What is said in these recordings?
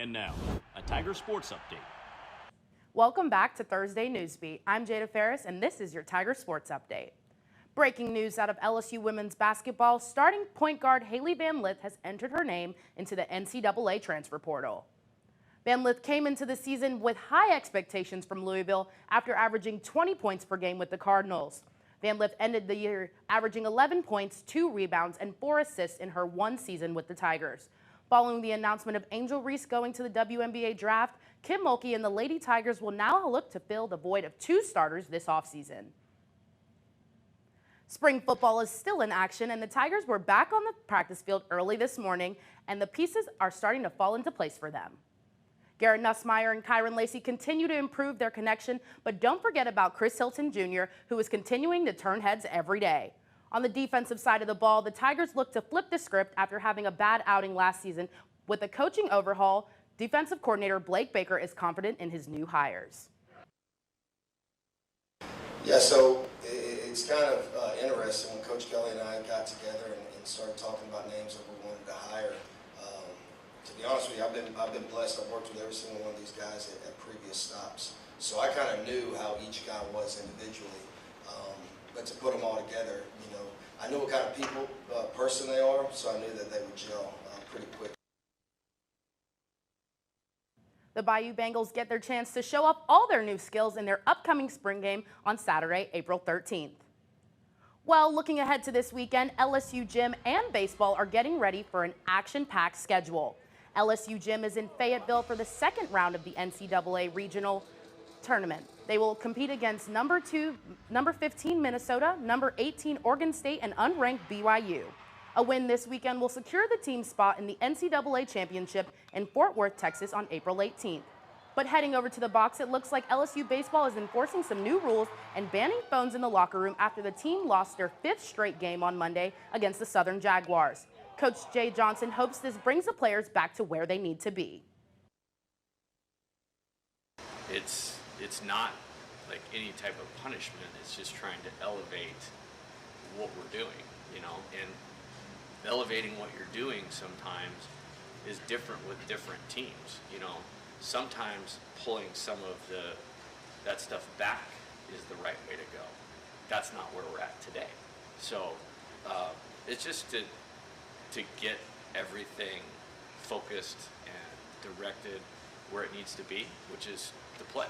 And now, a Tiger Sports Update. Welcome back to Thursday Newsbeat. I'm Jada Ferris, and this is your Tiger Sports Update. Breaking news out of LSU women's basketball, starting point guard Haley Van Lith has entered her name into the NCAA transfer portal. Van Lith came into the season with high expectations from Louisville after averaging 20 points per game with the Cardinals. Van Lith ended the year averaging 11 points, 2 rebounds, and 4 assists in her one season with the Tigers. Following the announcement of Angel Reese going to the WNBA draft, Kim Mulkey and the Lady Tigers will now look to fill the void of 2 starters this offseason. Spring football is still in action, and the Tigers were back on the practice field early this morning, and the pieces are starting to fall into place for them. Garrett Nussmeier and Kyron Lacey continue to improve their connection, but don't forget about Chris Hilton Jr., who is continuing to turn heads every day. On the defensive side of the ball, the Tigers look to flip the script after having a bad outing last season. With a coaching overhaul, defensive coordinator Blake Baker is confident in his new hires. Yeah, so it's kind of interesting when Coach Kelly and I got together and started talking about names that we wanted to hire. To be honest with you, I've been blessed. I've worked with every single one of these guys at previous stops, so I kind of knew how each guy was individually. But to put them all together, you know, I knew what kind of people, person they are, so I knew that they would gel pretty quick. The Bayou Bengals get their chance to show off all their new skills in their upcoming spring game on Saturday, April 13th. Well, looking ahead to this weekend, LSU Gym and baseball are getting ready for an action-packed schedule. LSU Gym is in Fayetteville for the second round of the NCAA Regional Tournament. They will compete against number 15 Minnesota, number 18 Oregon State, and unranked BYU. A win this weekend will secure the team's spot in the NCAA Championship in Fort Worth, Texas on April 18th. But heading over to the box, it looks like LSU baseball is enforcing some new rules and banning phones in the locker room after the team lost their 5th straight game on Monday against the Southern Jaguars. Coach Jay Johnson hopes this brings the players back to where they need to be. It's not like any type of punishment. It's just trying to elevate what we're doing, you know, and elevating what you're doing sometimes is different with different teams, you know. Sometimes pulling some of that stuff back is the right way to go. That's not where we're at today. So it's just to get everything focused and directed where it needs to be, which is the play.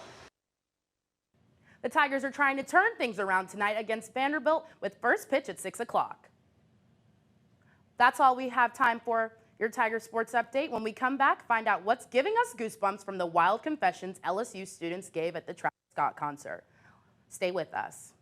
The Tigers are trying to turn things around tonight against Vanderbilt with first pitch at 6 o'clock. That's all we have time for your Tiger Sports Update. When we come back, find out what's giving us goosebumps from the wild confessions LSU students gave at the Travis Scott concert. Stay with us.